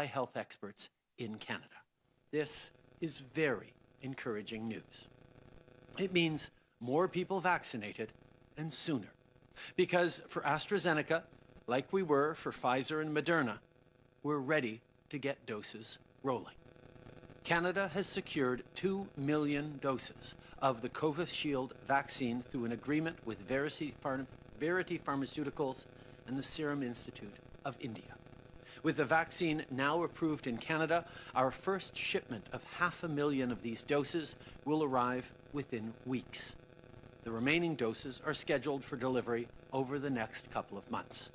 by health experts in Canada. This is very encouraging news. It means more people vaccinated and sooner. Because for AstraZeneca, like we were for Pfizer and Moderna, we're ready to get doses rolling. Canada has secured 2 million doses of the Covishield vaccine through an agreement with Verity Pharmaceuticals and the Serum Institute of India. With the vaccine now approved in Canada, our first shipment of 500,000 of these doses will arrive within weeks. The remaining doses are scheduled for delivery over the next couple of months.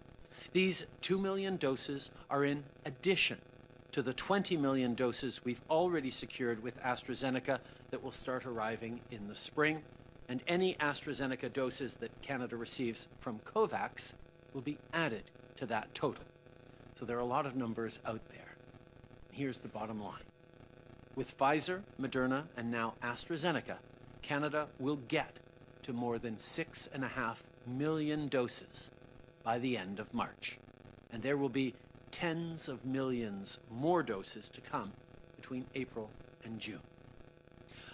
These 2 million doses are in addition to the 20 million doses we've already secured with AstraZeneca that will start arriving in the spring, and any AstraZeneca doses that Canada receives from COVAX will be added to that total. So there are a lot of numbers out there. Here's the bottom line. With Pfizer, Moderna, and now AstraZeneca, Canada will get to more than 6.5 million doses by the end of March. And there will be tens of millions more doses to come between April and June.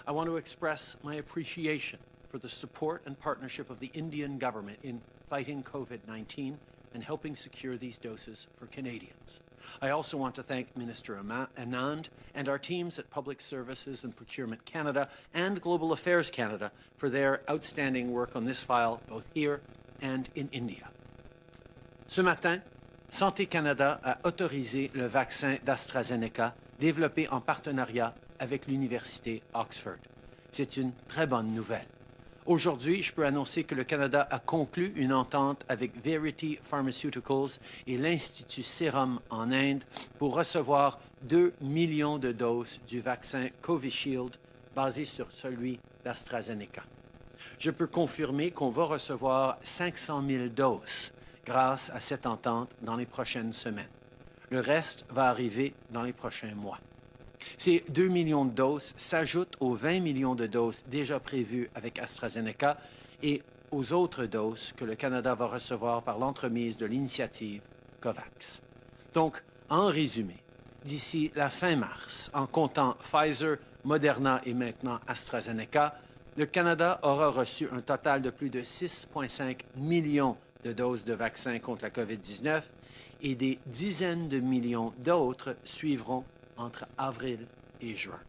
I want to express my appreciation for the support and partnership of the Indian government in fighting COVID-19 and helping secure these doses for Canadians. I also want to thank Minister Anand and our teams at Public Services and Procurement Canada and Global Affairs Canada for their outstanding work on this file, both here and in India. Ce matin, Santé Canada a autorisé le vaccin d'AstraZeneca développé en partenariat avec l'Université Oxford. C'est une très bonne nouvelle. Aujourd'hui, je peux annoncer que le Canada a conclu une entente avec Verity Pharmaceuticals et l'Institut Serum en Inde pour recevoir 2 millions de doses du vaccin Covishield basé sur celui d'AstraZeneca. Je peux confirmer qu'on va recevoir 500 000 doses grâce à cette entente dans les prochaines semaines. Le reste va arriver dans les prochains mois. Ces 2 millions de doses s'ajoutent aux 20 millions de doses déjà prévues avec AstraZeneca et aux autres doses que le Canada va recevoir par l'entremise de l'initiative COVAX. Donc, en résumé, d'ici la fin mars, en comptant Pfizer, Moderna et maintenant AstraZeneca, le Canada aura reçu un total de plus de 6,5 millions de doses de vaccins contre la COVID-19 et des dizaines de millions d'autres suivront entre avril et juin.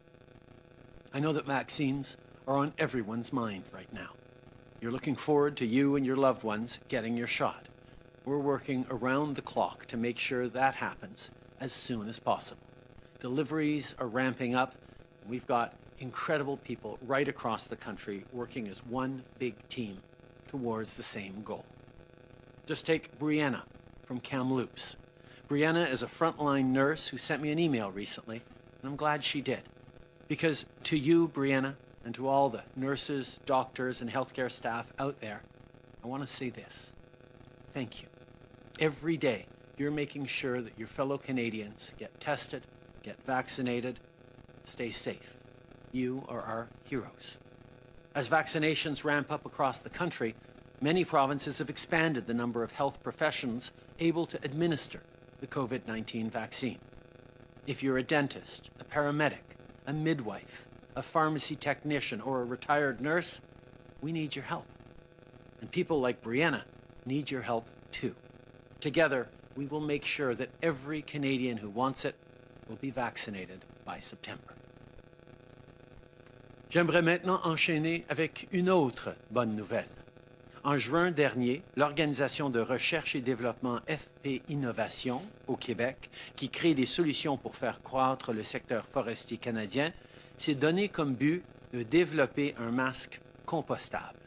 I know that vaccines are on everyone's mind right now. You're looking forward to you and your loved ones getting your shot. We're working around the clock to make sure that happens as soon as possible. Deliveries are ramping up. We've got incredible people right across the country working as one big team towards the same goal. Just take Brianna from Kamloops. Brianna is a frontline nurse who sent me an email recently, and I'm glad she did. Because to you, Brianna, and to all the nurses, doctors, and healthcare staff out there, I want to say this. Thank you. Every day, you're making sure that your fellow Canadians get tested, get vaccinated, stay safe. You are our heroes. As vaccinations ramp up across the country, many provinces have expanded the number of health professions able to administer the COVID-19 vaccine. If you're a dentist, a paramedic, a midwife, a pharmacy technician, or a retired nurse, we need your help. And people like Brianna need your help too. Together, we will make sure that every Canadian who wants it will be vaccinated by September. J'aimerais maintenant enchaîner avec une autre bonne nouvelle. En juin dernier, l'Organisation de recherche et développement FP Innovation au Québec, qui crée des solutions pour faire croître le secteur forestier canadien, s'est donné comme but de développer un masque compostable.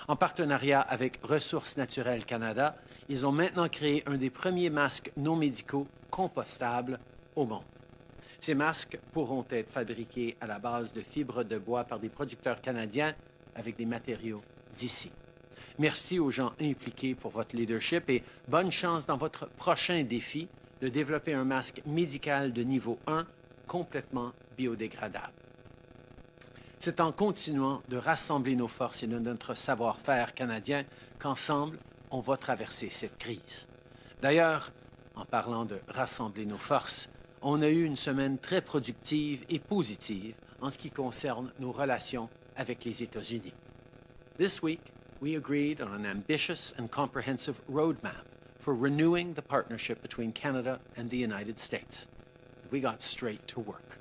En partenariat avec Ressources naturelles Canada, ils ont maintenant créé un des premiers masques non médicaux compostables au monde. Ces masques pourront être fabriqués à la base de fibres de bois par des producteurs canadiens avec des matériaux d'ici. Merci aux gens impliqués pour votre leadership et bonne chance dans votre prochain défi de développer un masque médical de niveau 1 complètement biodégradable. C'est en continuant de rassembler nos forces et de notre savoir-faire canadien qu'ensemble, on va traverser cette crise. D'ailleurs, en parlant de rassembler nos forces, on a eu une semaine très productive et positive en ce qui concerne nos relations avec les États-Unis. This week, we agreed on an ambitious and comprehensive roadmap for renewing the partnership between Canada and the United States. We got straight to work.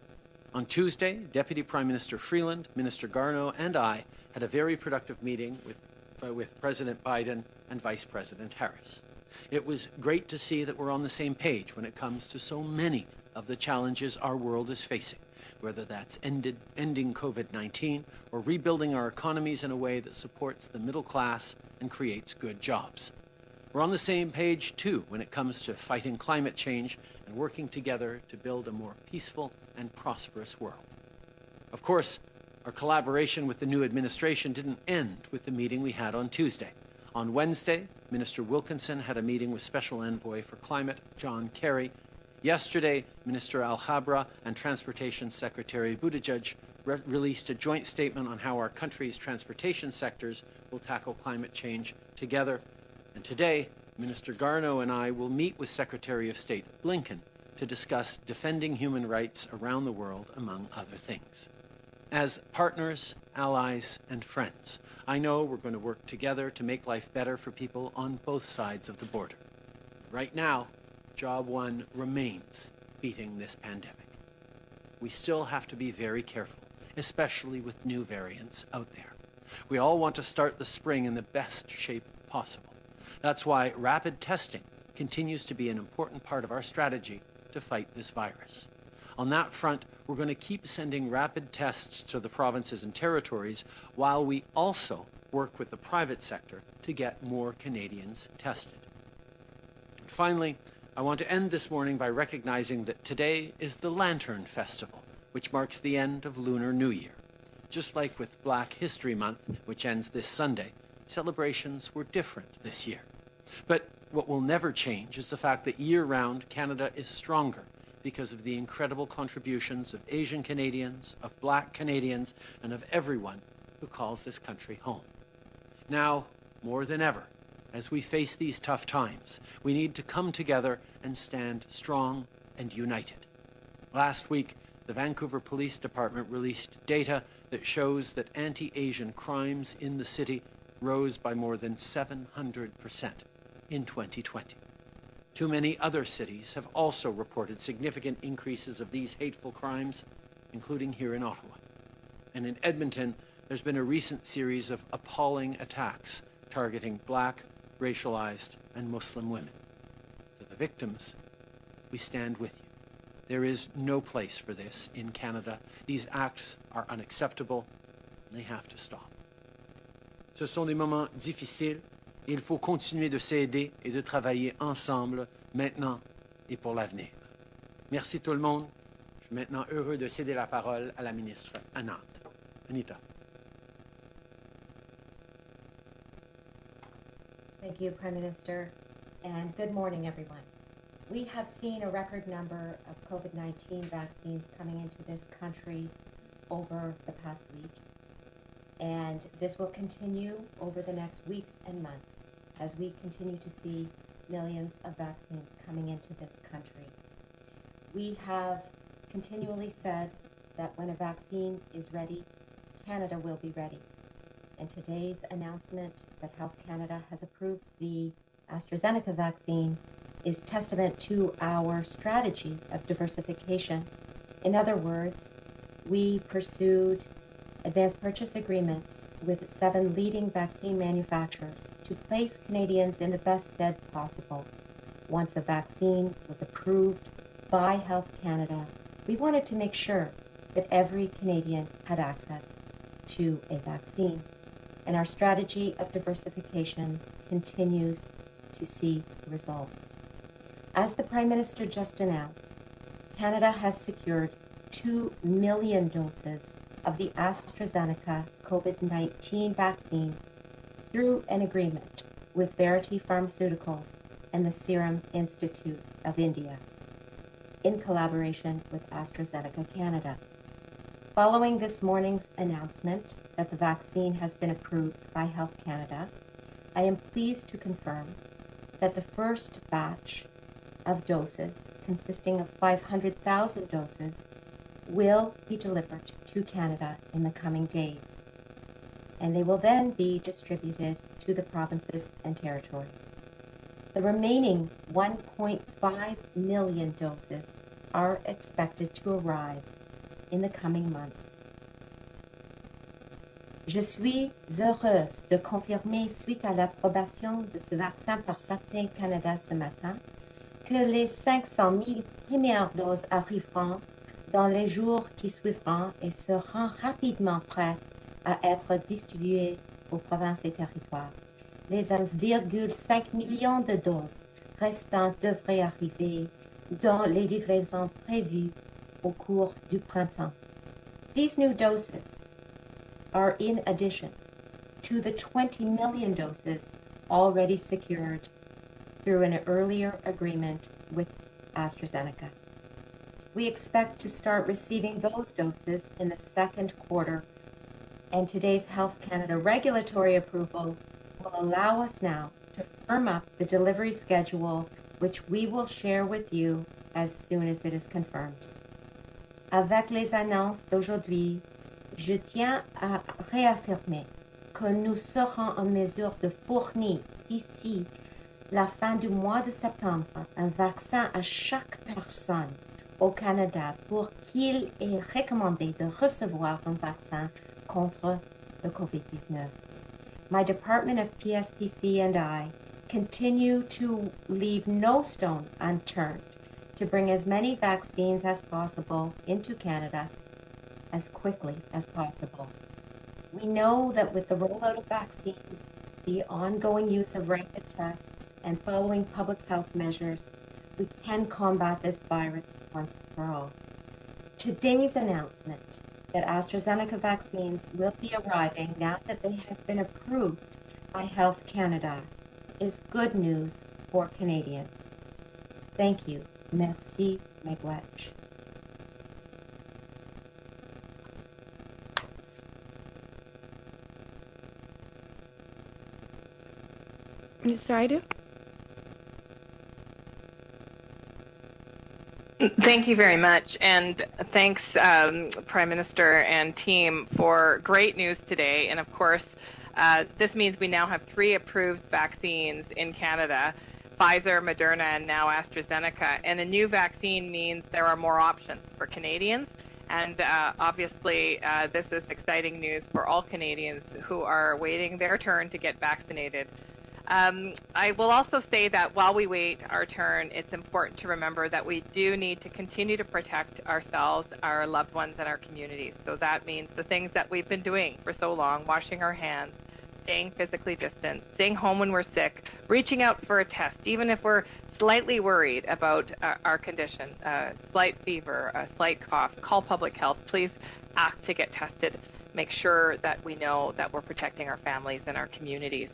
On Tuesday, Deputy Prime Minister Freeland, Minister Garneau, and I had a very productive meeting with President Biden and Vice President Harris. It was great to see that we're on the same page when it comes to so many of the challenges our world is facing, whether that's ending COVID-19 or rebuilding our economies in a way that supports the middle class and creates good jobs. We're on the same page, too, when it comes to fighting climate change and working together to build a more peaceful and prosperous world. Of course, our collaboration with the new administration didn't end with the meeting we had on Tuesday. On Wednesday, Minister Wilkinson had a meeting with Special Envoy for Climate, John Kerry. Yesterday, Minister Al-Khabra and Transportation Secretary Buttigieg released a joint statement on how our country's transportation sectors will tackle climate change together. And today, Minister Garneau and I will meet with Secretary of State Blinken to discuss defending human rights around the world, among other things. As partners, allies, and friends, I know we're going to work together to make life better for people on both sides of the border. Right now, job one remains beating this pandemic. We still have to be very careful, especially with new variants out there. We all want to start the spring in the best shape possible. That's why rapid testing continues to be an important part of our strategy to fight this virus. On that front, we're going to keep sending rapid tests to the provinces and territories while we also work with the private sector to get more Canadians tested. And finally, I want to end this morning by recognizing that today is the Lantern Festival, which marks the end of Lunar New Year. Just like with Black History Month, which ends this Sunday, celebrations were different this year. But what will never change is the fact that year-round Canada is stronger because of the incredible contributions of Asian Canadians, of Black Canadians, and of everyone who calls this country home. Now, more than ever, as we face these tough times, we need to come together and stand strong and united. Last week, the Vancouver Police Department released data that shows that anti-Asian crimes in the city rose by more than 700% in 2020. Too many other cities have also reported significant increases of these hateful crimes, including here in Ottawa. And in Edmonton, there's been a recent series of appalling attacks targeting Black, racialized, and Muslim women. To the victims, we stand with you. There is no place for this in Canada. These acts are unacceptable, and they have to stop. Ce sont des moments difficiles. Il faut continuer de s'aider et de travailler ensemble maintenant et pour l'avenir. Merci tout le monde. Je suis maintenant heureux de céder la parole à la ministre Anita. Thank you, Prime Minister, and good morning, everyone. We have seen a record number of COVID-19 vaccines coming into this country over the past week. And this will continue over the next weeks and months as we continue to see millions of vaccines coming into this country. We have continually said that when a vaccine is ready, Canada will be ready. And today's announcement that Health Canada has approved the AstraZeneca vaccine is testament to our strategy of diversification. In other words, we pursued advanced purchase agreements with 7 leading vaccine manufacturers to place Canadians in the best stead possible. Once a vaccine was approved by Health Canada, we wanted to make sure that every Canadian had access to a vaccine. And our strategy of diversification continues to see results. As the Prime Minister just announced, Canada has secured 2 million doses of the AstraZeneca COVID-19 vaccine through an agreement with Verity Pharmaceuticals and the Serum Institute of India, in collaboration with AstraZeneca Canada. Following this morning's announcement that the vaccine has been approved by Health Canada, I am pleased to confirm that the first batch of doses consisting of 500,000 doses, will be delivered to Canada in the coming days, and they will then be distributed to the provinces and territories. The remaining 1.5 million doses are expected to arrive in the coming months. Je suis heureuse de confirmer, suite à l'approbation de ce vaccin par Santé Canada ce matin, que les 500 000 premières doses arriveront dans les jours qui suivront et seront rapidement prêtes à être distribuées aux provinces et territoires. Les 1,5 million de doses restantes devraient arriver dans les livraisons prévues au cours du printemps. These new doses are in addition to the 20 million doses already secured through an earlier agreement with AstraZeneca. We expect to start receiving those doses in the second quarter, and today's Health Canada regulatory approval will allow us now to firm up the delivery schedule, which we will share with you as soon as it is confirmed. Avec les annonces d'aujourd'hui, je tiens à réaffirmer que nous serons en mesure de fournir d'ici la fin du mois de septembre un vaccin à chaque personne au Canada pour qu'il est recommandé de recevoir un vaccin contre le COVID-19. My Department of PSPC and I continue to leave no stone unturned to bring as many vaccines as possible into Canada as quickly as possible. We know that with the rollout of vaccines, the ongoing use of rapid tests, and following public health measures, we can combat this virus once and for all. Today's announcement that AstraZeneca vaccines will be arriving now that they have been approved by Health Canada is good news for Canadians. Thank you. Merci, miigwech. Mr. Idu? Thank you very much, and thanks, Prime Minister and team, for great news today. And of course, this means we now have 3 approved vaccines in Canada, Pfizer, Moderna, and now AstraZeneca. And a new vaccine means there are more options for Canadians. And obviously, this is exciting news for all Canadians who are waiting their turn to get vaccinated. I will also say that while we wait our turn, it's important to remember that we do need to continue to protect ourselves, our loved ones, and our communities. So that means the things that we've been doing for so long, washing our hands, staying physically distant, staying home when we're sick, reaching out for a test, even if we're slightly worried about our condition, slight fever, a slight cough, call public health. Please ask to get tested. Make sure that we know that we're protecting our families and our communities.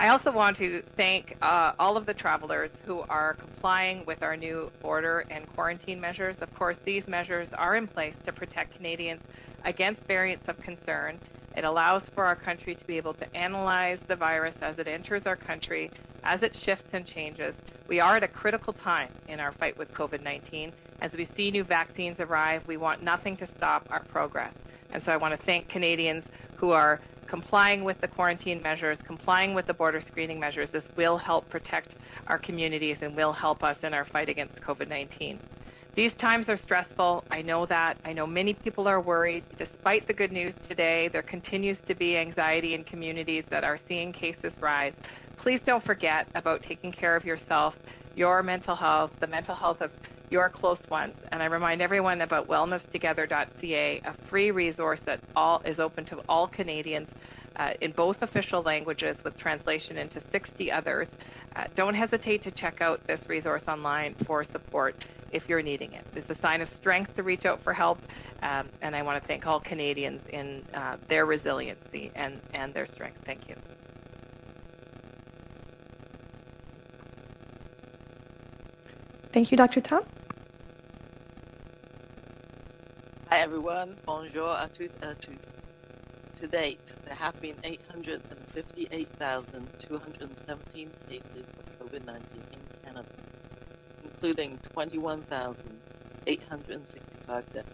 I also want to thank all of the travelers who are complying with our new border and quarantine measures. Of course, these measures are in place to protect Canadians against variants of concern. It allows for our country to be able to analyze the virus as it enters our country, as it shifts and changes. We are at a critical time in our fight with COVID-19. As we see new vaccines arrive, we want nothing to stop our progress. And so I want to thank Canadians who are complying with the quarantine measures, complying with the border screening measures. This will help protect our communities and will help us in our fight against COVID-19. These times are stressful. I know that. I know many people are worried. Despite the good news today, there continues to be anxiety in communities that are seeing cases rise. Please don't forget about taking care of yourself, your mental health, the mental health of your close ones. And I remind everyone about wellnesstogether.ca, a free resource that is open to all Canadians in both official languages with translation into 60 others. Don't hesitate to check out this resource online for support if you're needing it. It's a sign of strength to reach out for help, and I want to thank all Canadians in their resiliency and their strength. Thank you. Thank you, Dr. Tom. Hi everyone, bonjour à toutes et à tous. To date, there have been 858,217 cases of COVID-19 in Canada, including 21,865 deaths.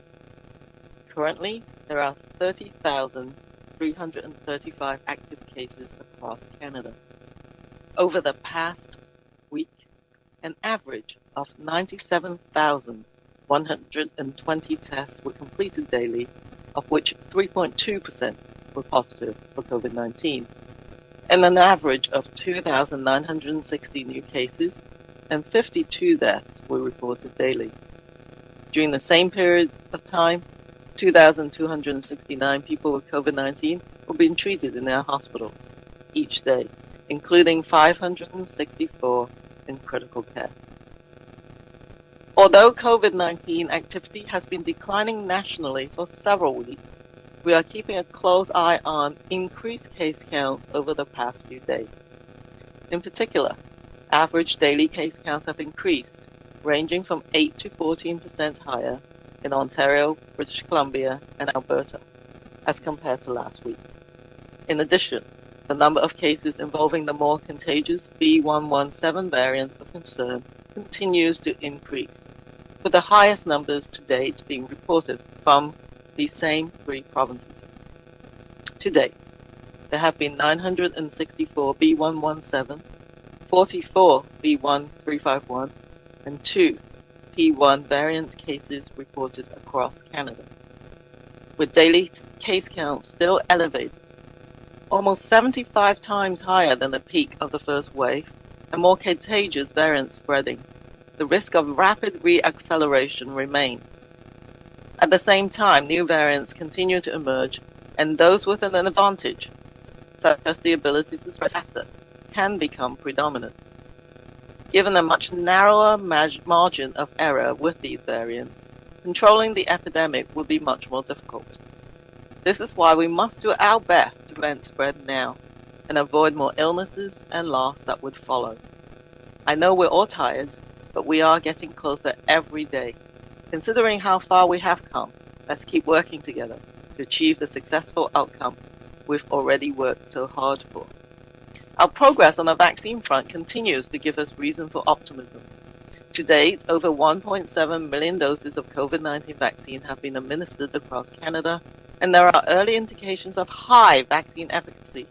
Currently, there are 30,335 active cases across Canada. Over the past week, an average of 97,120 tests were completed daily, of which 3.2% were positive for COVID-19, and an average of 2,960 new cases and 52 deaths were reported daily. During the same period of time, 2,269 people with COVID-19 were being treated in their hospitals each day, including 564 in critical care. Although COVID-19 activity has been declining nationally for several weeks, we are keeping a close eye on increased case counts over the past few days. In particular, average daily case counts have increased, ranging from 8 to 14% higher in Ontario, British Columbia, and Alberta, as compared to last week. In addition, the number of cases involving the more contagious B.1.1.7 variant of concern continues to increase, with the highest numbers to date being reported from these same three provinces. To date, there have been 964 B.1.1.7, 44 B.1.351, and 2 P1 variant cases reported across Canada. With daily case counts still elevated, almost 75 times higher than the peak of the first wave, and more contagious variants spreading, the risk of rapid re-acceleration remains. At the same time, new variants continue to emerge, and those with an advantage, such as the ability to spread faster, can become predominant. Given a much narrower margin of error with these variants, controlling the epidemic will be much more difficult. This is why we must do our best to prevent spread now and avoid more illnesses and loss that would follow. I know we're all tired, but we are getting closer every day. Considering how far we have come, let's keep working together to achieve the successful outcome we've already worked so hard for. Our progress on the vaccine front continues to give us reason for optimism. To date, over 1.7 million doses of COVID-19 vaccine have been administered across Canada, and there are early indications of high vaccine efficacy,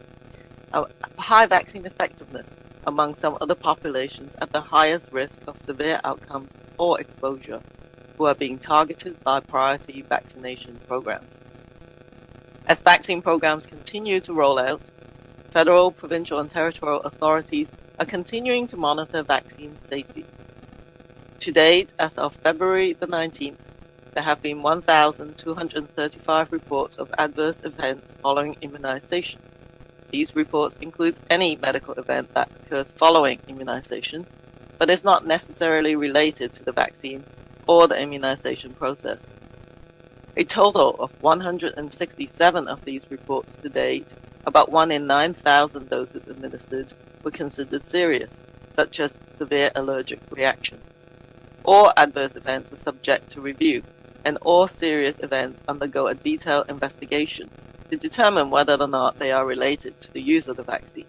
high vaccine effectiveness among some of the populations at the highest risk of severe outcomes or exposure, who are being targeted by priority vaccination programs. As vaccine programs continue to roll out, federal, provincial, and territorial authorities are continuing to monitor vaccine safety. To date, as of February the 19th, there have been 1,235 reports of adverse events following immunization. These reports include any medical event that occurs following immunization, but is not necessarily related to the vaccine or the immunization process. A total of 167 of these reports to date, about 1 in 9,000 doses administered, were considered serious, such as severe allergic reaction. All adverse events are subject to review, and all serious events undergo a detailed investigation to determine whether or not they are related to the use of the vaccine.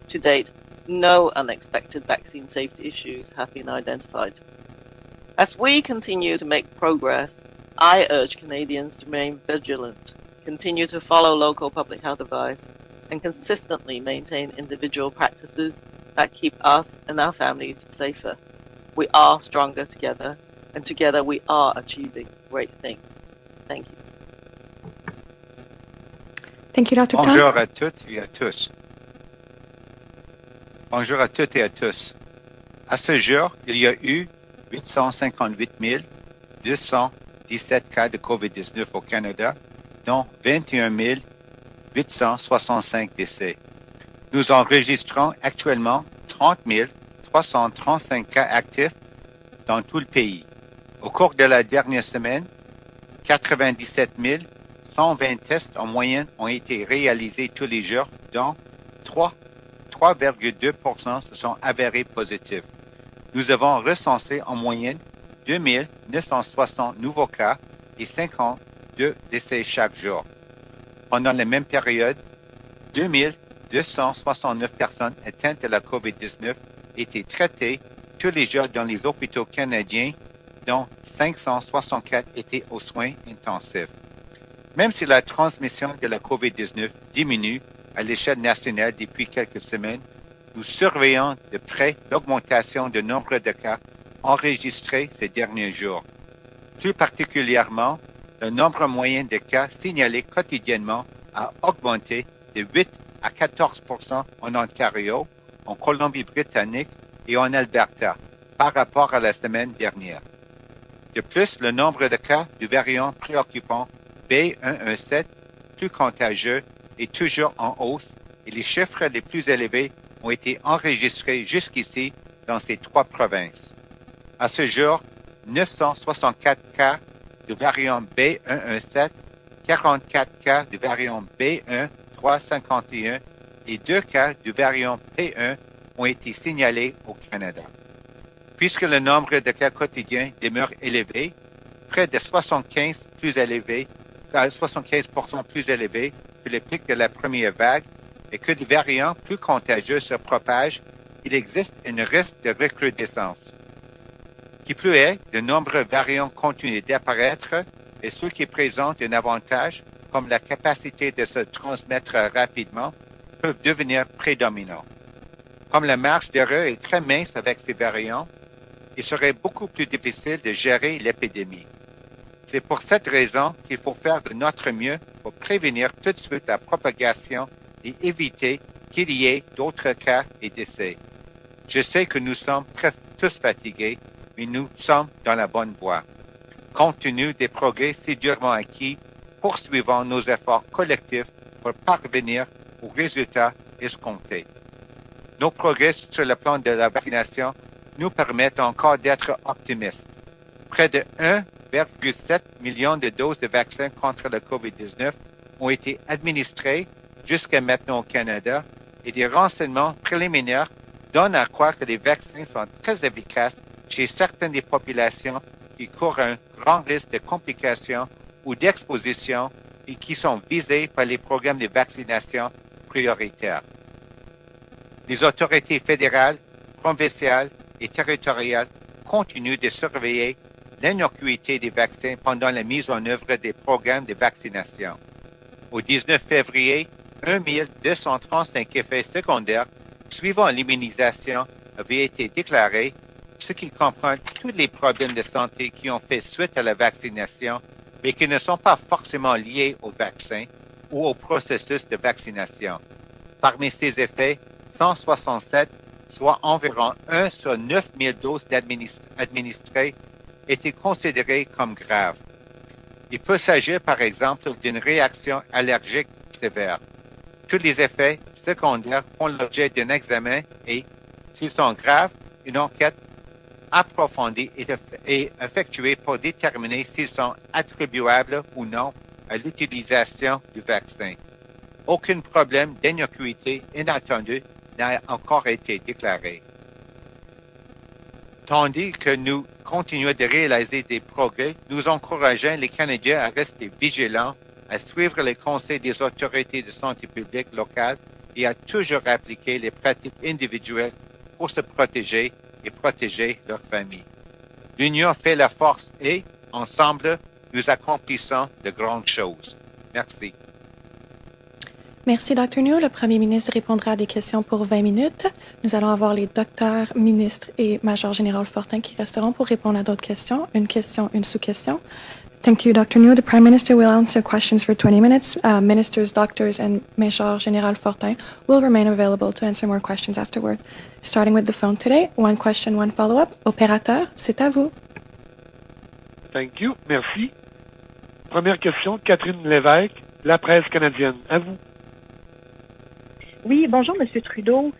To date, no unexpected vaccine safety issues have been identified. As we continue to make progress, I urge Canadians to remain vigilant, continue to follow local public health advice, and consistently maintain individual practices that keep us and our families safer. We are stronger together, and together we are achieving great things. Thank you. Thank you, Dr. Tom. Bonjour à toutes et à tous. Bonjour à toutes et à tous. À ce jour, il y a eu 858 217 cas de COVID-19 au Canada, dont 21 865 décès. Nous enregistrons actuellement 30 335 cas actifs dans tout le pays. Au cours de la dernière semaine, 97 120 tests en moyenne ont été réalisés tous les jours, dont 3,2% se sont avérés positifs. Nous avons recensé en moyenne 2 960 nouveaux cas et 52 décès chaque jour. Pendant la même période, 2 269 personnes atteintes de la COVID-19 étaient traitées tous les jours dans les hôpitaux canadiens, dont 564 étaient aux soins intensifs. Même si la transmission de la COVID-19 diminue à l'échelle nationale depuis quelques semaines, nous surveillons de près l'augmentation du nombre de cas enregistrés ces derniers jours. Plus particulièrement, le nombre moyen de cas signalés quotidiennement a augmenté de 8 à 14% en Ontario, en Colombie-Britannique et en Alberta par rapport à la semaine dernière. De plus, le nombre de cas du variant préoccupant B117, plus contagieux, est toujours en hausse et les chiffres les plus élevés ont été enregistrés jusqu'ici dans ces 3 provinces. À ce jour, 964 cas du variant B117, 44 cas du variant B1351 et 2 cas du variant P1 ont été signalés au Canada. Puisque le nombre de cas quotidiens demeure élevé, près de 75% plus élevé que le pic de la première vague, et que des variants plus contagieux se propagent, il existe un risque de recrudescence. Qui plus est, de nombreux variants continuent d'apparaître et ceux qui présentent un avantage, comme la capacité de se transmettre rapidement, peuvent devenir prédominants. Comme la marge d'erreur est très mince avec ces variants, il serait beaucoup plus difficile de gérer l'épidémie. C'est pour cette raison qu'il faut faire de notre mieux pour prévenir tout de suite la propagation et éviter qu'il y ait d'autres cas et décès. Je sais que nous sommes tous fatigués, mais nous sommes dans la bonne voie. Compte tenu des progrès si durement acquis, poursuivons nos efforts collectifs pour parvenir aux résultats escomptés. Nos progrès sur le plan de la vaccination nous permettent encore d'être optimistes. Près de 1,7 million de doses de vaccins contre le COVID-19 ont été administrées jusqu'à maintenant au Canada et des renseignements préliminaires donnent à croire que les vaccins sont très efficaces chez certaines des populations qui courent un grand risque de complications ou d'exposition et qui sont visées par les programmes de vaccination prioritaires. Les autorités fédérales, provinciales et territoriales continuent de surveiller l'innocuité des vaccins pendant la mise en œuvre des programmes de vaccination. Au 19 février, 1235 effets secondaires suivant l'immunisation avaient été déclarés, ce qui comprend tous les problèmes de santé qui ont fait suite à la vaccination, mais qui ne sont pas forcément liés au vaccin ou au processus de vaccination. Parmi ces effets, 167, soit environ 1 sur 9000 doses administrées, étaient considérés comme graves. Il peut s'agir, par exemple, d'une réaction allergique sévère. Tous les effets secondaires font l'objet d'un examen et, s'ils sont graves, une enquête approfondie est effectuée pour déterminer s'ils sont attribuables ou non à l'utilisation du vaccin. Aucun problème d'innocuité inattendu n'a encore été déclaré. Tandis que nous continuons de réaliser des progrès, nous encourageons les Canadiens à rester vigilants, à suivre les conseils des autorités de santé publique locales et à toujours appliquer les pratiques individuelles pour se protéger et protéger leur famille. L'union fait la force et, ensemble, nous accomplissons de grandes choses. Merci. Merci, Dr. New. Le premier ministre répondra à des questions pour 20 minutes. Nous allons avoir les docteurs, ministres et major général Fortin qui resteront pour répondre à d'autres questions. Une question, une sous-question. Thank you, Dr. New. The Prime Minister will answer questions for 20 minutes. Ministers, doctors, and Major General Fortin will remain available to answer more questions afterward. Starting with the phone today, one question, one follow-up. Opérateur, c'est à vous. Thank you. Merci. Première question, Catherine Lévesque, La Presse canadienne. À vous. Oui, bonjour, M. Trudeau.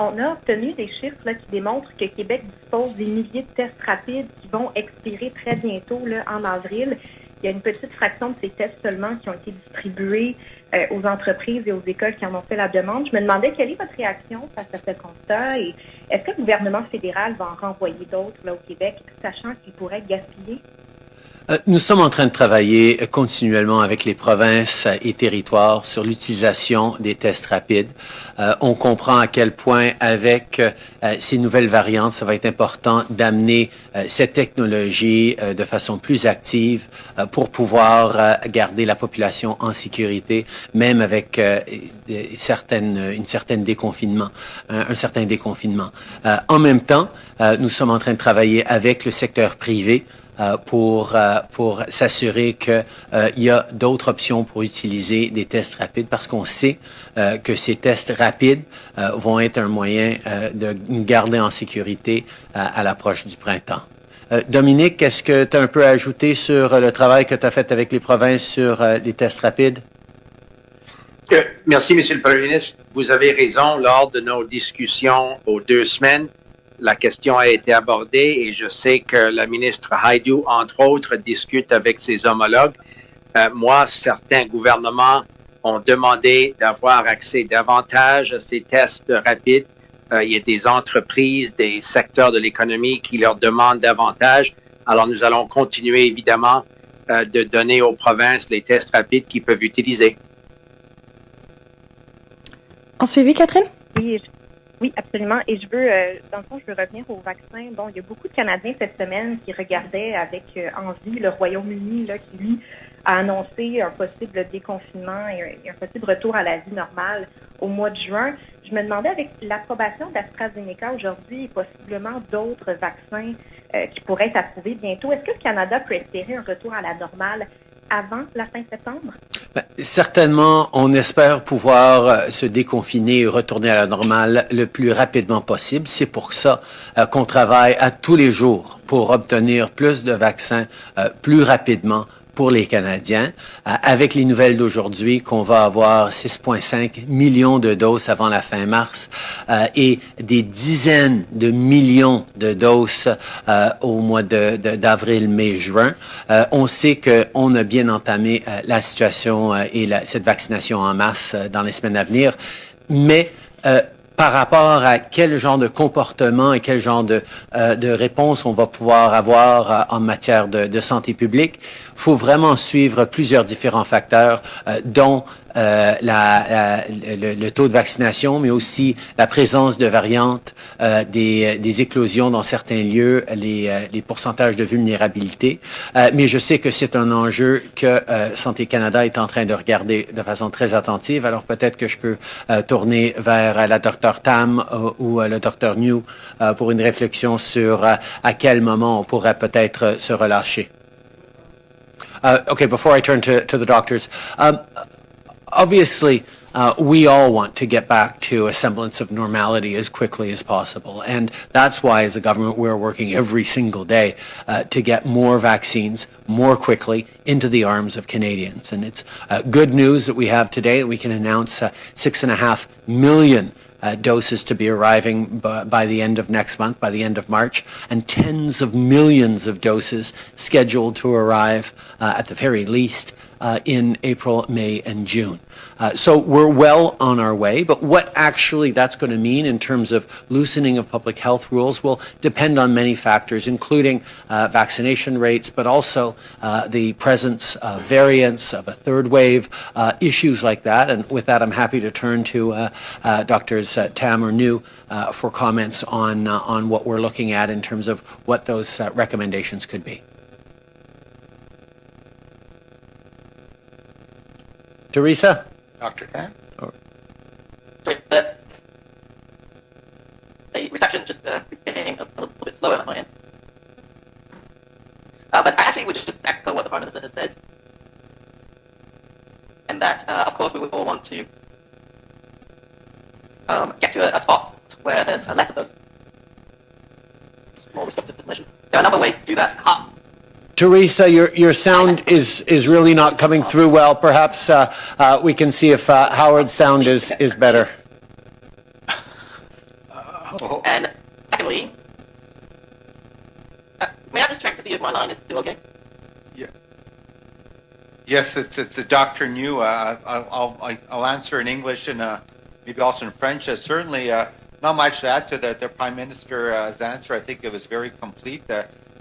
On a obtenu des chiffres là, qui démontrent que Québec dispose des milliers de tests rapides qui vont expirer très bientôt, là, en avril. Il y a une petite fraction de ces tests seulement qui ont été distribués aux entreprises et aux écoles qui en ont fait la demande. Je me demandais quelle est votre réaction face à ce constat et est-ce que le gouvernement fédéral va en renvoyer d'autres là, au Québec, sachant qu'il pourrait gaspiller? Nous sommes en train de travailler continuellement avec les provinces et territoires sur l'utilisation des tests rapides. On comprend à quel point, avec ces nouvelles variantes, ça va être important d'amener cette technologie de façon plus active pour pouvoir garder la population en sécurité, même avec un certain déconfinement. En même temps, nous sommes en train de travailler avec le secteur privé pour s'assurer qu'il y a d'autres options pour utiliser des tests rapides parce qu'on sait que ces tests rapides vont être un moyen de nous garder en sécurité à l'approche du printemps. Dominique, est-ce que tu as un peu à ajouter sur le travail que tu as fait avec les provinces sur les tests rapides? Merci, Monsieur le Premier ministre. Vous avez raison. Lors de nos discussions aux 2 semaines, la question a été abordée et je sais que la ministre Haidou, entre autres, discute avec ses homologues. Moi, certains gouvernements ont demandé d'avoir accès davantage à ces tests rapides. Il y a des entreprises, des secteurs de l'économie qui leur demandent davantage. Alors, nous allons continuer, évidemment, de donner aux provinces les tests rapides qu'ils peuvent utiliser. En suivi, Catherine? Oui, absolument. Et dans le fond, je veux revenir au vaccin. Bon, il y a beaucoup de Canadiens cette semaine qui regardaient avec envie le Royaume-Uni, là, qui, lui, a annoncé un possible déconfinement et un possible retour à la vie normale au mois de juin. Je me demandais, avec l'approbation d'AstraZeneca aujourd'hui et possiblement d'autres vaccins qui pourraient être approuvés bientôt, est-ce que le Canada peut espérer un retour à la normale avant la fin septembre? Certainement, on espère pouvoir se déconfiner et retourner à la normale le plus rapidement possible. C'est pour ça qu'on travaille à tous les jours pour obtenir plus de vaccins plus rapidement pour les Canadiens, avec les nouvelles d'aujourd'hui qu'on va avoir 6,5 millions de doses avant la fin mars et des dizaines de millions de doses au mois d'avril, mai, juin. On sait qu'on a bien entamé la situation et cette vaccination en masse dans les semaines à venir, mais par rapport à quel genre de comportement et quel genre de réponse on va pouvoir avoir en matière de santé publique, il faut vraiment suivre plusieurs différents facteurs, dont le taux de vaccination, mais aussi la présence de variantes, des éclosions dans certains lieux, les pourcentages de vulnérabilité. Mais je sais que c'est un enjeu que Santé Canada est en train de regarder de façon très attentive. Alors peut-être que je peux tourner vers la Dr Tam ou le Dr New pour une réflexion sur à quel moment on pourrait peut-être se relâcher. Okay, before I turn to the doctors, obviously, we all want to get back to a semblance of normality as quickly as possible. And that's why, as a government, we're working every single day to get more vaccines more quickly into the arms of Canadians. And it's good news that we have today that we can announce 6.5 million doses to be arriving by the end of next month, by the end of March, and tens of millions of doses scheduled to arrive at the very least in April, May, and June. So we're well on our way, but what actually that's going to mean in terms of loosening of public health rules will depend on many factors, including vaccination rates, but also the presence of variants, of a third wave, issues like that. And with that, I'm happy to turn to Drs. Tam or New for comments on what we're looking at in terms of what those recommendations could be. Teresa? Dr. Tam? Sorry, the reception just getting a little bit slower on my end. But I actually would just echo what the Prime Minister has said. And that, of course, we would all want to get to a spot where there's less of those more restrictive measures. There are a number of ways to do that. Teresa, your sound is really not coming through well. Perhaps we can see if Howard's sound is better. And secondly, may I just check to see if my line is still okay? Yeah. Yes, it's Dr. New. I'll answer in English and maybe also in French. Certainly, not much to add to the Prime Minister's answer. I think it was very complete.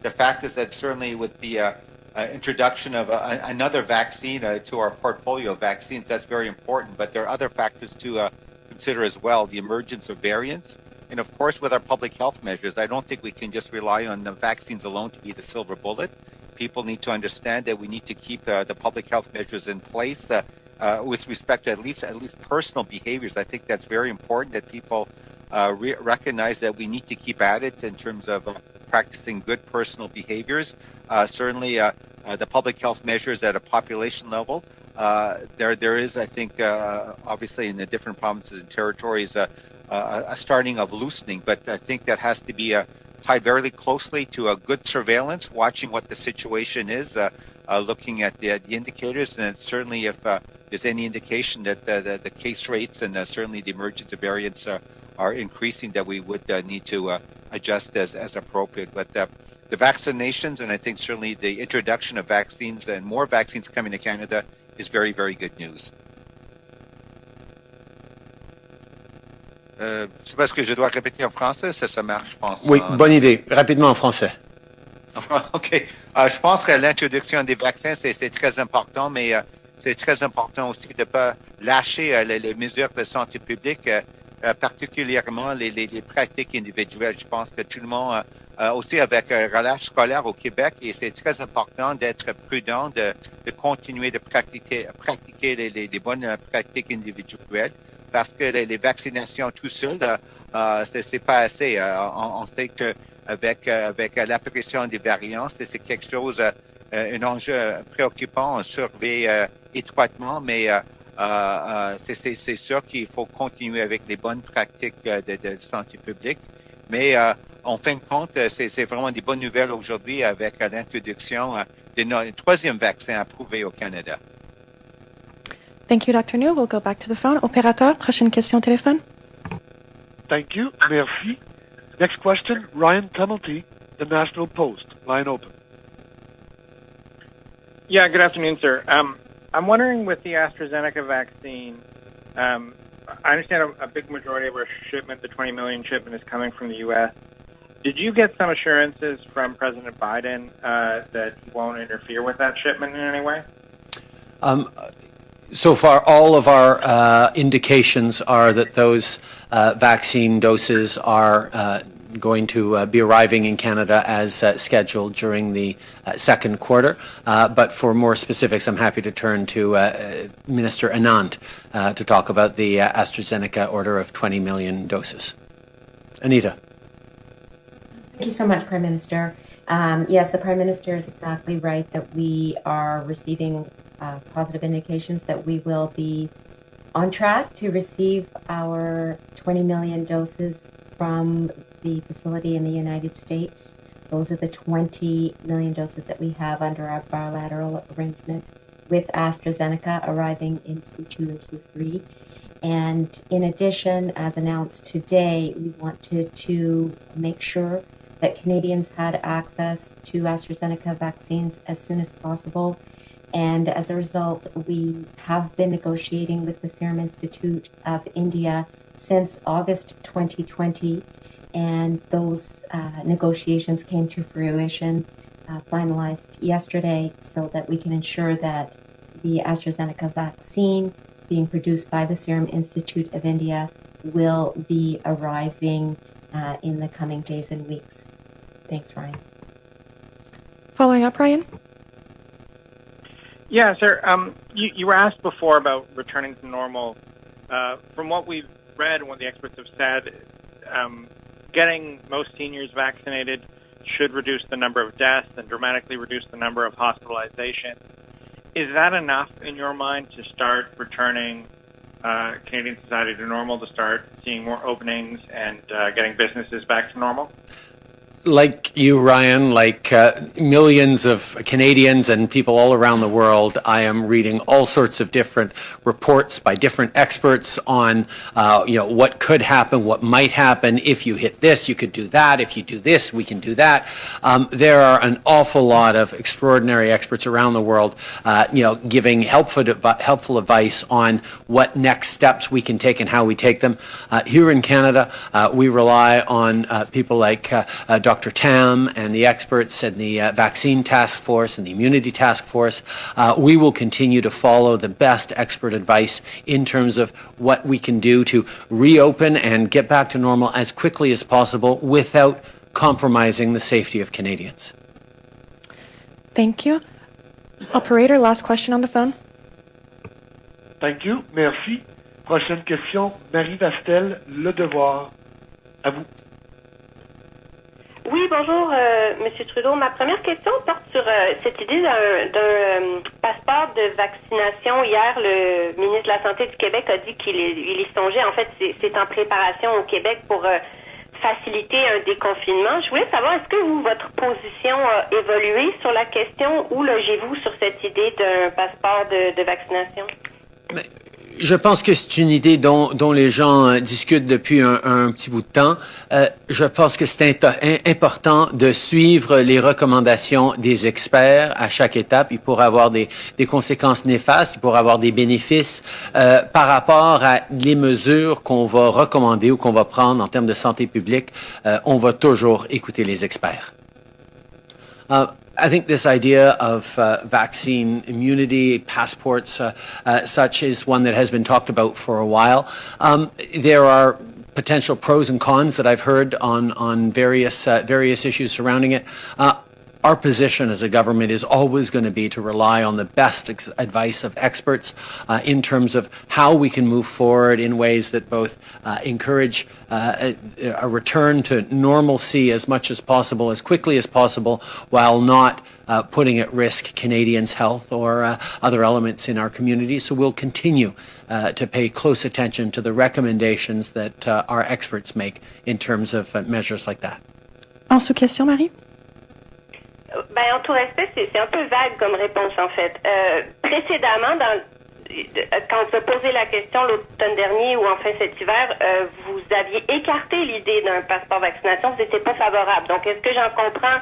The fact is that certainly with the introduction of another vaccine to our portfolio of vaccines. That's very important, but there are other factors to consider as well, the emergence of variants. And of course, with our public health measures, I don't think we can just rely on the vaccines alone to be the silver bullet. People need to understand that we need to keep the public health measures in place with respect to at least personal behaviors. I think that's very important that people recognize that we need to keep at it in terms of practicing good personal behaviors. Certainly, the public health measures at a population level. There is, I think, obviously in the different provinces and territories, a starting of loosening, but I think that has to be tied very closely to a good surveillance, watching what the situation is, looking at the indicators, and certainly if there's any indication that the case rates and certainly the emergence of variants are increasing, that we would need to adjust as appropriate. But the vaccinations, and I think certainly the introduction of vaccines and more vaccines coming to Canada is very, very good news. C'est parce que je dois répéter en français, ça marche, je pense. Oui, bonne idée. Rapidement en français. OK. Je pense que l'introduction des vaccins, c'est très important, mais c'est très important aussi de ne pas lâcher les mesures de santé publique, particulièrement les pratiques individuelles. Je pense que tout le monde, aussi avec relâche scolaire au Québec, et c'est très important d'être prudent, de continuer de pratiquer les bonnes pratiques individuelles, parce que les vaccinations tout seul, c'est pas assez. On sait que avec l'apparition des variants, c'est quelque chose, un enjeu préoccupant, on surveille étroitement, mais c'est sûr qu'il faut continuer avec les bonnes pratiques de santé publique. Mais en fin de compte, c'est vraiment des bonnes nouvelles aujourd'hui avec l'introduction de troisième vaccin approuvé au Canada. Thank you, Dr. New. We'll go back to the phone. Opérateur, prochaine question au téléphone. Thank you. Merci. Next question, Ryan Tumulty, The National Post. Line open. Yeah, good afternoon, sir. I'm wondering with the AstraZeneca vaccine, I understand a big majority of our shipment, the 20 million shipment, is coming from the U.S. Did you get some assurances from President Biden that he won't interfere with that shipment in any way? So far, all of our indications are that those vaccine doses are going to be arriving in Canada as scheduled during the second quarter. But for more specifics, I'm happy to turn to Minister Anand to talk about the AstraZeneca order of 20 million doses. Anita. Thank you so much, Prime Minister. Yes, the Prime Minister is exactly right that we are receiving positive indications that we will be on track to receive our 20 million doses from the facility in the United States. Those are the 20 million doses that we have under our bilateral arrangement with AstraZeneca arriving in Q2 and Q3. And in addition, as announced today, we wanted to make sure that Canadians had access to AstraZeneca vaccines as soon as possible. And as a result, we have been negotiating with the Serum Institute of India since August 2020. And those negotiations came to fruition, finalized yesterday, so that we can ensure that the AstraZeneca vaccine being produced by the Serum Institute of India will be arriving in the coming days and weeks. Thanks, Ryan. Following up, Ryan? Yeah, sir. You were asked before about returning to normal. From what we've read and what the experts have said, getting most seniors vaccinated should reduce the number of deaths and dramatically reduce the number of hospitalizations. Is that enough in your mind to start returning Canadian society to normal, to start seeing more openings and getting businesses back to normal? Like you, Ryan, like millions of Canadians and people all around the world, I am reading all sorts of different reports by different experts on, what could happen, what might happen. If you hit this, you could do that. If you do this, we can do that. There are an awful lot of extraordinary experts around the world, giving helpful advice on what next steps we can take and how we take them. Here in Canada, we rely on people like Dr. Tam and the experts and the vaccine task force and the immunity task force, we will continue to follow the best expert advice in terms of what we can do to reopen and get back to normal as quickly as possible without compromising the safety of Canadians. Thank you. Operator, last question on the phone. Thank you. Merci. Prochaine question, Marie Vastel, Le Devoir. À vous. Oui, bonjour, Monsieur Trudeau. Ma première question porte sur cette idée d'un passeport de vaccination. Hier, le ministre de la Santé du Québec a dit qu'il y songeait. En fait, c'est en préparation au Québec pour faciliter un déconfinement. Je voulais savoir, est-ce que votre position a évolué sur la question ou logez-vous sur cette idée d'un passeport de vaccination? Je pense que c'est une idée dont les gens discutent depuis un petit bout de temps. Je pense que c'est important de suivre les recommandations des experts à chaque étape. Il pourrait avoir des conséquences néfastes, il pourrait avoir des bénéfices par rapport à les mesures qu'on va recommander ou qu'on va prendre en termes de santé publique. On va toujours écouter les experts. I think this idea of vaccine immunity, passports, such is one that has been talked about for a while. There are potential pros and cons that I've heard on various issues surrounding it. Our position as a government is always going to be to rely on the best advice of experts in terms of how we can move forward in ways that both encourage a return to normalcy as much as possible, as quickly as possible, while not putting at risk Canadians' health or other elements in our community. So we'll continue to pay close attention to the recommendations that our experts make in terms of measures like that. En sous-question, Marie? En tout respect, c'est un peu vague comme réponse, en fait. Précédemment, quand on s'est posé la question l'automne dernier ou enfin cet hiver, vous aviez écarté l'idée d'un passeport vaccination, vous n'étiez pas favorable. Donc, est-ce que j'en comprends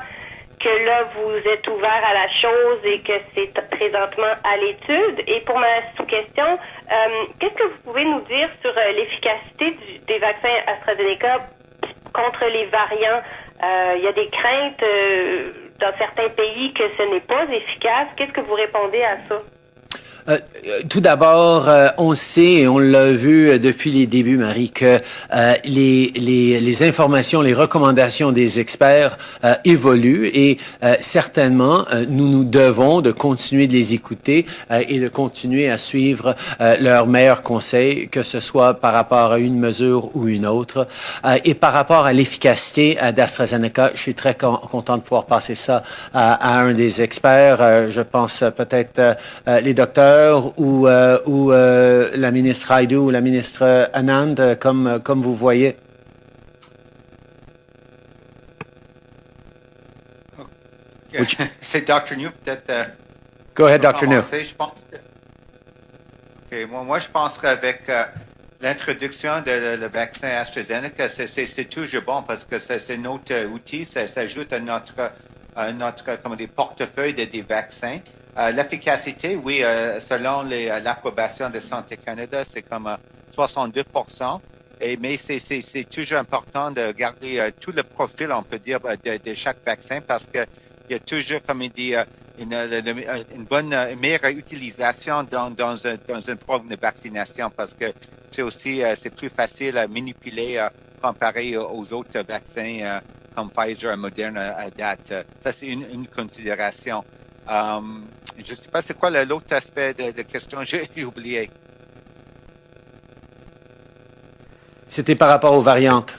que là, vous êtes ouvert à la chose et que c'est présentement à l'étude? Et pour ma sous-question, qu'est-ce que vous pouvez nous dire sur l'efficacité des vaccins AstraZeneca contre les variants? Il y a des craintes dans certains pays que ce n'est pas efficace. Qu'est-ce que vous répondez à ça? Tout d'abord, on sait et on l'a vu depuis les débuts, Marie, que les informations, les recommandations des experts évoluent et certainement nous devons de continuer de les écouter et de continuer à suivre leurs meilleurs conseils, que ce soit par rapport à une mesure ou une autre. Et par rapport à l'efficacité d'AstraZeneca, je suis très content de pouvoir passer ça à un des experts. Je pense peut-être les docteurs ou la ministre Haidu ou la ministre Anand, comme vous voyez. C'est Dr. New, peut-être. Go ahead, Dr. New. Moi, je penserais avec l'introduction de le vaccin AstraZeneca, c'est toujours bon parce que c'est notre outil, ça s'ajoute à notre comme des portefeuilles des vaccins. L'efficacité, oui, selon l'approbation de Santé Canada, c'est comme 62%. Mais c'est toujours important de garder tout le profil, on peut dire, de chaque vaccin parce que il y a toujours, comme il dit, une meilleure utilisation dans un programme de vaccination parce que c'est aussi c'est plus facile à manipuler comparé aux autres vaccins comme Pfizer et Moderna à date. Ça, c'est une considération. Je ne sais pas c'est quoi l'autre aspect de question, j'ai oublié. C'était par rapport aux variantes.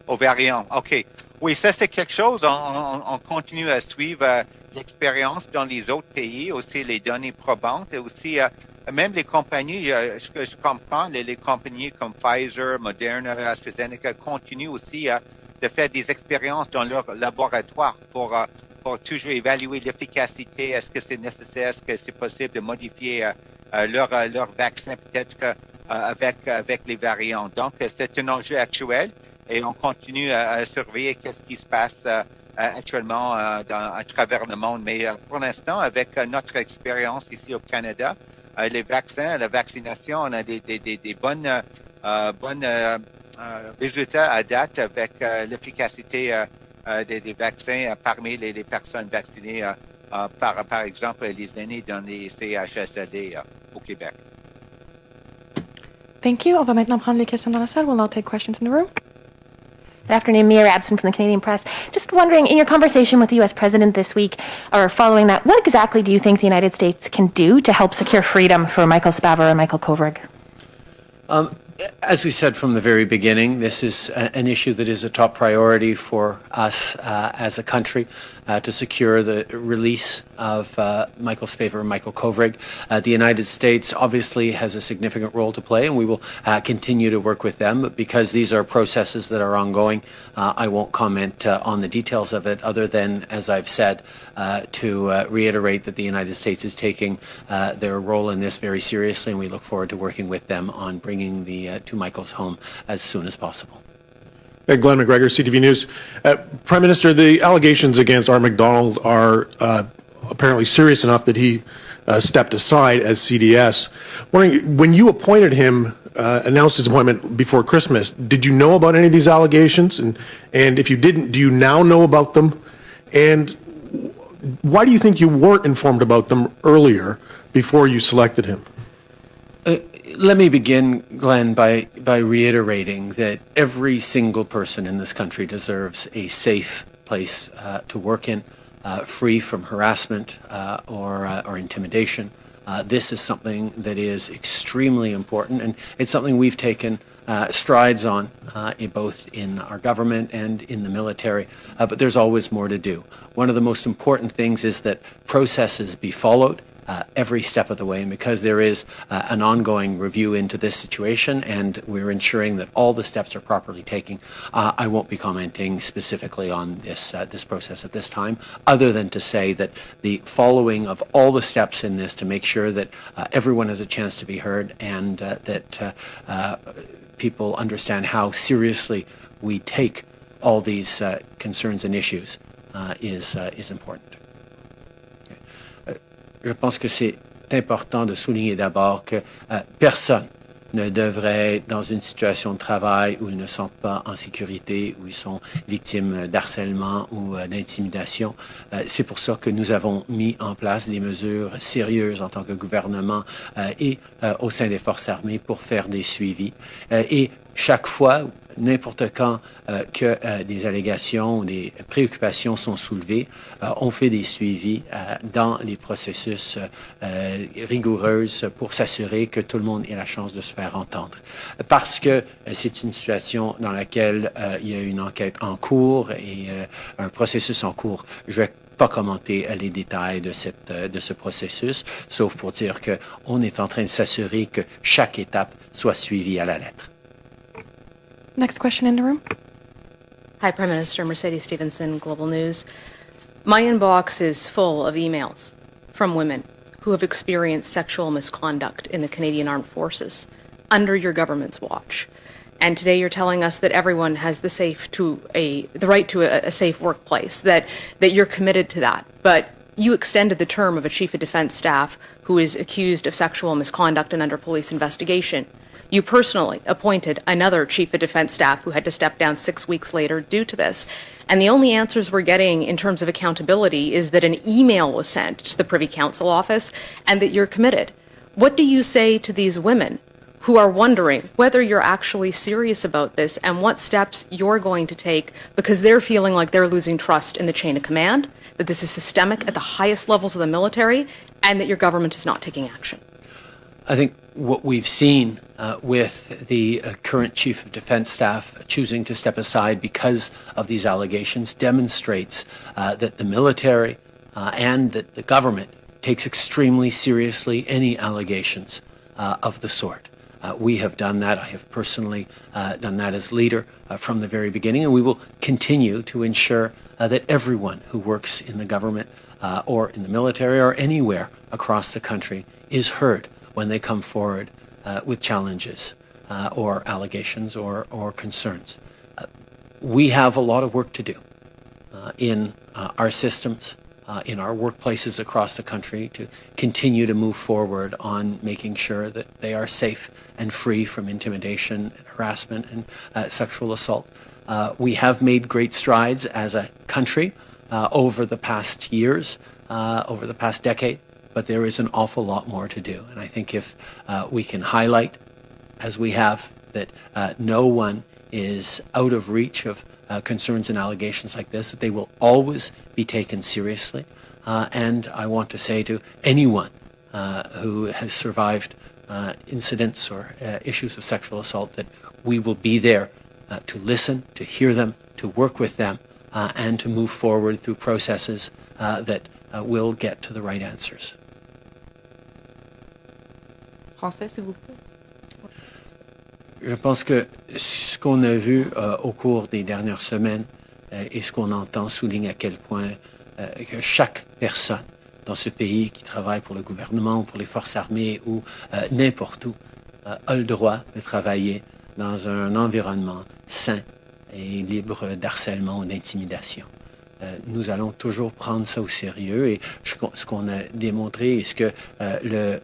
Aux variants, OK. Oui, ça c'est quelque chose, on continue à suivre l'expérience dans les autres pays, aussi les données probantes et aussi même les compagnies, je comprends, les compagnies comme Pfizer, Moderna, AstraZeneca continuent aussi de faire des expériences dans leur laboratoire pour toujours évaluer l'efficacité. Est-ce que c'est nécessaire? Est-ce que c'est possible de modifier leur vaccin peut-être avec les variants? Donc, c'est un enjeu actuel et on continue à surveiller qu'est-ce qui se passe actuellement à travers le monde. Mais pour l'instant, avec notre expérience ici au Canada, les vaccins, la vaccination, on a des bonnes résultats à date avec l'efficacité des vaccins parmi les personnes vaccinées, par exemple les aînés dans les CHSLD au Québec. Thank you. On va maintenant prendre les questions dans la salle. We'll now take questions in the room. Good afternoon, Mayor Abson from the Canadian Press. Just wondering, in your conversation with the U.S. President this week, or following that, what exactly do you think the United States can do to help secure freedom for Michael Spavor and Michael Kovrig? As we said from the very beginning, this is an issue that is a top priority for us as a country to secure the release of Michael Spavor and Michael Kovrig. The United States obviously has a significant role to play, and we will continue to work with them. But because these are processes that are ongoing, I won't comment on the details of it other than, as I've said, to reiterate that the United States is taking their role in this very seriously, and we look forward to working with them on bringing the two Michaels home as soon as possible. Glenn McGregor, CTV News. Prime Minister, the allegations against Art McDonald are apparently serious enough that he stepped aside as CDS. Wondering, when you appointed him, announced his appointment before Christmas, did you know about any of these allegations? And if you didn't, do you now know about them? And why do you think you weren't informed about them earlier before you selected him? Let me begin, Glenn, by reiterating that every single person in this country deserves a safe place to work in, free from harassment or intimidation. This is something that is extremely important, and it's something we've taken strides on, both in our government and in the military, but there's always more to do. One of the most important things is that processes be followed every step of the way, and because there is an ongoing review into this situation and we're ensuring that all the steps are properly taken, I won't be commenting specifically on this process at this time, other than to say that the following of all the steps in this to make sure that everyone has a chance to be heard and that people understand how seriously we take all these concerns and issues is important. Je pense que c'est important de souligner d'abord que personne ne devrait être dans une situation de travail où ils ne sont pas en sécurité, où ils sont victimes d'harcèlement ou d'intimidation. C'est pour ça que nous avons mis en place des mesures sérieuses en tant que gouvernement et au sein des forces armées pour faire des suivis. Et chaque fois, n'importe quand que des allégations ou des préoccupations sont soulevées, on fait des suivis dans les processus rigoureux pour s'assurer que tout le monde ait la chance de se faire entendre. Parce que c'est une situation dans laquelle il y a une enquête en cours et un processus en cours. Je vais pas commenter les détails de ce processus, sauf pour dire qu'on est en train de s'assurer que chaque étape soit suivie à la lettre. Next question in the room. Hi, Prime Minister. Mercedes Stevenson, Global News. My inbox is full of emails from women who have experienced sexual misconduct in the Canadian Armed Forces under your government's watch. And today you're telling us that everyone has the right to a safe workplace, that you're committed to that. But you extended the term of a Chief of Defence Staff who is accused of sexual misconduct and under police investigation. You personally appointed another Chief of Defence Staff who had to step down 6 weeks later due to this. And the only answers we're getting in terms of accountability is that an email was sent to the Privy Council office and that you're committed. What do you say to these women who are wondering whether you're actually serious about this and what steps you're going to take because they're feeling like they're losing trust in the chain of command, that this is systemic at the highest levels of the military, and that your government is not taking action? I think what we've seen with the current Chief of Defence Staff choosing to step aside because of these allegations demonstrates that the military and that the government takes extremely seriously any allegations of the sort. We have done that. I have personally done that as leader from the very beginning, and we will continue to ensure that everyone who works in the government or in the military or anywhere across the country is heard when they come forward with challenges or allegations or concerns. We have a lot of work to do in our systems, in our workplaces across the country to continue to move forward on making sure that they are safe and free from intimidation, and harassment, and sexual assault. We have made great strides as a country over the past years, over the past decade, but there is an awful lot more to do. And I think if we can highlight, as we have, that no one is out of reach of concerns and allegations like this, that they will always be taken seriously. And I want to say to anyone who has survived incidents or issues of sexual assault that we will be there to listen, to hear them, to work with them, and to move forward through processes that will get to the right answers. Français, s'il vous plaît. Je pense que ce qu'on a vu au cours des dernières semaines et ce qu'on entend souligne à quel point que chaque personne dans ce pays qui travaille pour le gouvernement, pour les forces armées ou n'importe où a le droit de travailler dans un environnement sain et libre d'harcèlement ou d'intimidation. Nous allons toujours prendre ça au sérieux et ce qu'on a démontré et ce que le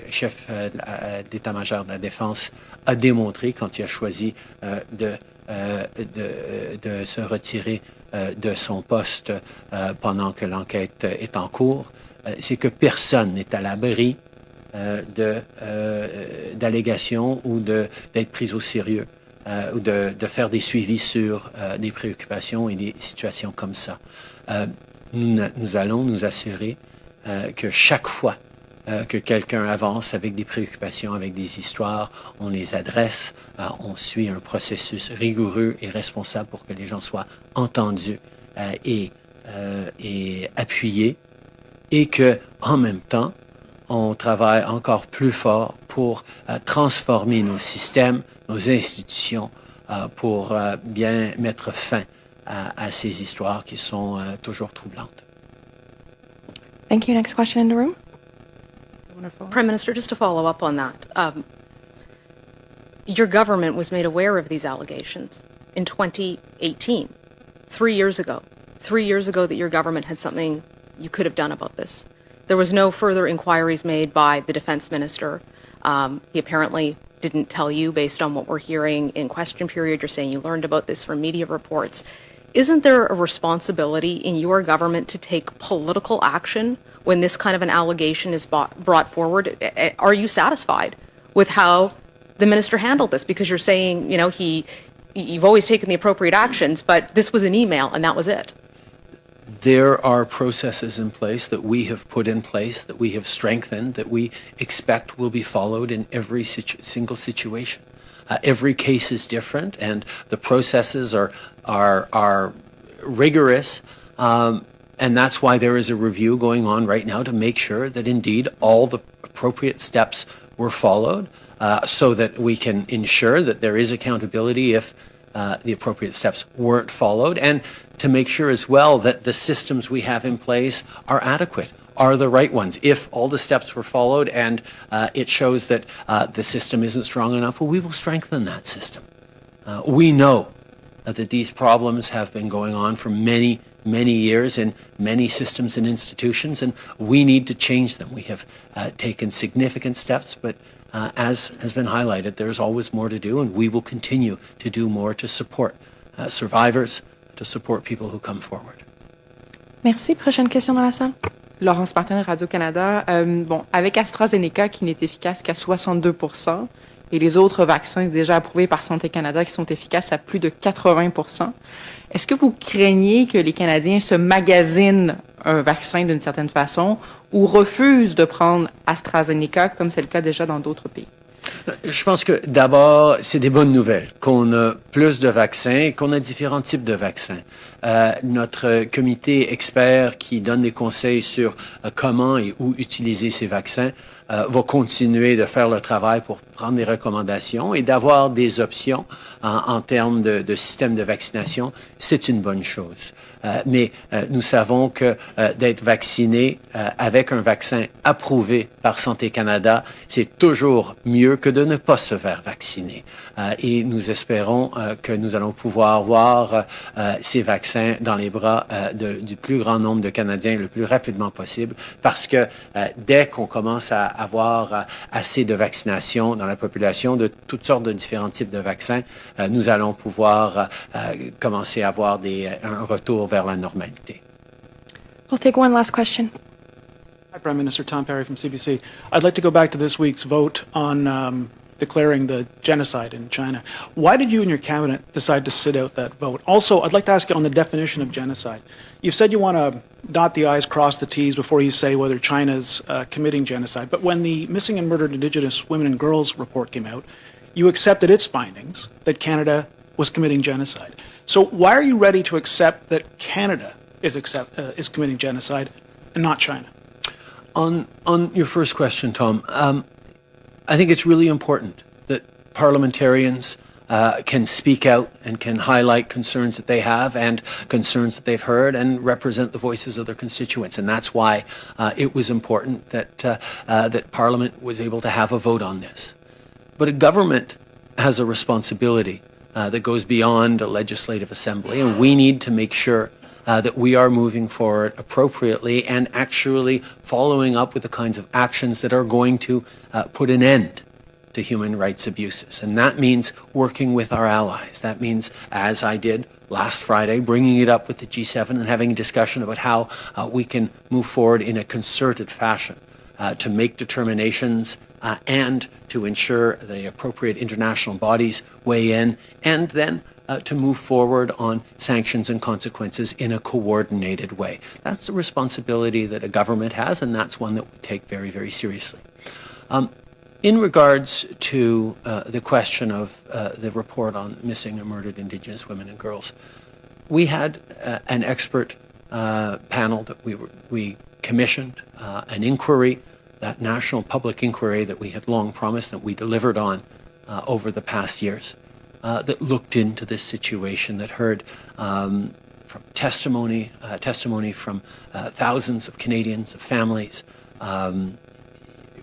chef d'état-major de la Défense a démontré quand il a choisi de se retirer de son poste pendant que l'enquête est en cours, c'est que personne n'est à l'abri d'allégations ou d'être pris au sérieux. Ou de faire des suivis sur des préoccupations et des situations comme ça. Nous allons nous assurer que chaque fois que quelqu'un avance avec des préoccupations, avec des histoires, on les adresse, on suit un processus rigoureux et responsable pour que les gens soient entendus et appuyés, et que en même temps, on travaille encore plus fort pour transformer nos systèmes, nos institutions, pour bien mettre fin à ces histoires qui sont toujours troublantes. Thank you. Next question in the room. Prime Minister, just to follow up on that, your government was made aware of these allegations in 2018, 3 years ago. 3 years ago that your government had something you could have done about this. There was no further inquiries made by the defense minister. He apparently didn't tell you based on what we're hearing in question period. You're saying you learned about this from media reports. Isn't there a responsibility in your government to take political action when this kind of an allegation is brought forward? Are you satisfied with how the minister handled this? Because you're saying, you know, you've always taken the appropriate actions, but this was an email and that was it. There are processes in place that we have put in place, that we have strengthened, that we expect will be followed in every single situation. Every case is different, and the processes are rigorous, and that's why there is a review going on right now to make sure that indeed all the appropriate steps were followed, so that we can ensure that there is accountability if the appropriate steps weren't followed, and to make sure as well that the systems we have in place are adequate, are the right ones. If all the steps were followed and it shows that the system isn't strong enough, well, we will strengthen that system. We know that these problems have been going on for many, many years in many systems and institutions, and we need to change them. We have taken significant steps, but as has been highlighted, there's always more to do, and we will continue to do more to support survivors, to support people who come forward. Merci. Prochaine question dans la salle. Laurence Martin, Radio-Canada. Bon, avec AstraZeneca qui n'est efficace qu'à 62% et les autres vaccins déjà approuvés par Santé Canada qui sont efficaces à plus de 80%, est-ce que vous craignez que les Canadiens se magasinent un vaccin d'une certaine façon ou refusent de prendre AstraZeneca comme c'est le cas déjà dans d'autres pays? Je pense que d'abord, c'est des bonnes nouvelles qu'on a plus de vaccins, qu'on a différents types de vaccins. Notre comité expert qui donne des conseils sur comment et où utiliser ces vaccins va continuer de faire le travail pour prendre des recommandations et d'avoir des options en termes de système de vaccination, c'est une bonne chose. Mais nous savons que d'être vacciné avec un vaccin approuvé par Santé Canada, c'est toujours mieux que de ne pas se faire vacciner. Et nous espérons que nous allons pouvoir voir ces vaccins dans les bras du plus grand nombre de Canadiens le plus rapidement possible, parce que dès qu'on commence à avoir assez de vaccination dans la population de toutes sortes de différents types de vaccins, nous allons pouvoir commencer à avoir un retour vers la normalité. We'll take one last question. Hi, Prime Minister. Tom Perry from CBC. I'd like to go back to this week's vote on declaring the genocide in China. Why did you and your cabinet decide to sit out that vote? Also, I'd like to ask you on the definition of genocide. You've said you want to dot the I's, cross the T's before you say whether China's committing genocide. But when the Missing and Murdered Indigenous Women and Girls report came out, you accepted its findings that Canada was committing genocide. So why are you ready to accept that Canada is committing genocide and not China? On your first question, Tom, I think it's really important that parliamentarians can speak out and can highlight concerns that they have and concerns that they've heard and represent the voices of their constituents. And that's why it was important that Parliament was able to have a vote on this. But a government has a responsibility that goes beyond a legislative assembly, and we need to make sure that we are moving forward appropriately and actually following up with the kinds of actions that are going to put an end to human rights abuses. And that means working with our allies. That means, as I did last Friday, bringing it up with the G7 and having a discussion about how we can move forward in a concerted fashion to make determinations and to ensure the appropriate international bodies weigh in, and then to move forward on sanctions and consequences in a coordinated way. That's the responsibility that a government has, and that's one that we take very, very seriously. In regards to the question of the report on missing and murdered Indigenous women and girls, we had an expert panel that we commissioned, an inquiry, that national public inquiry that we had long promised, that we delivered on over the past years, that looked into this situation, that heard from testimony from thousands of Canadians, of families,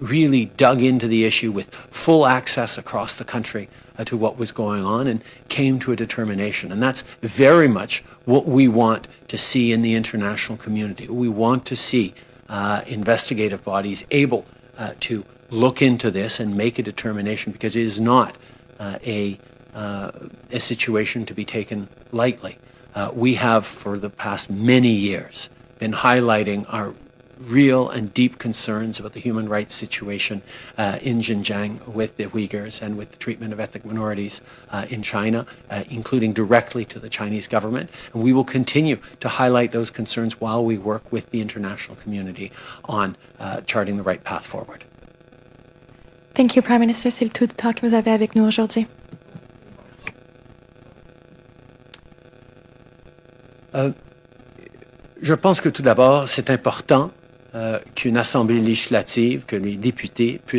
really dug into the issue with full access across the country to what was going on and came to a determination. And that's very much what we want to see in the international community. We want to see investigative bodies able to look into this and make a determination, because it is not a situation to be taken lightly. We have, for the past many years, been highlighting our real and deep concerns about the human rights situation in Xinjiang with the Uyghurs and with the treatment of ethnic minorities in China, including directly to the Chinese government. And we will continue to highlight those concerns while we work with the international community on charting the right path forward. Thank you, Prime Minister. C'est tout le temps que vous avez avec nous aujourd'hui. Je pense que tout d'abord, c'est important qu'une assemblée législative, que les députés puissent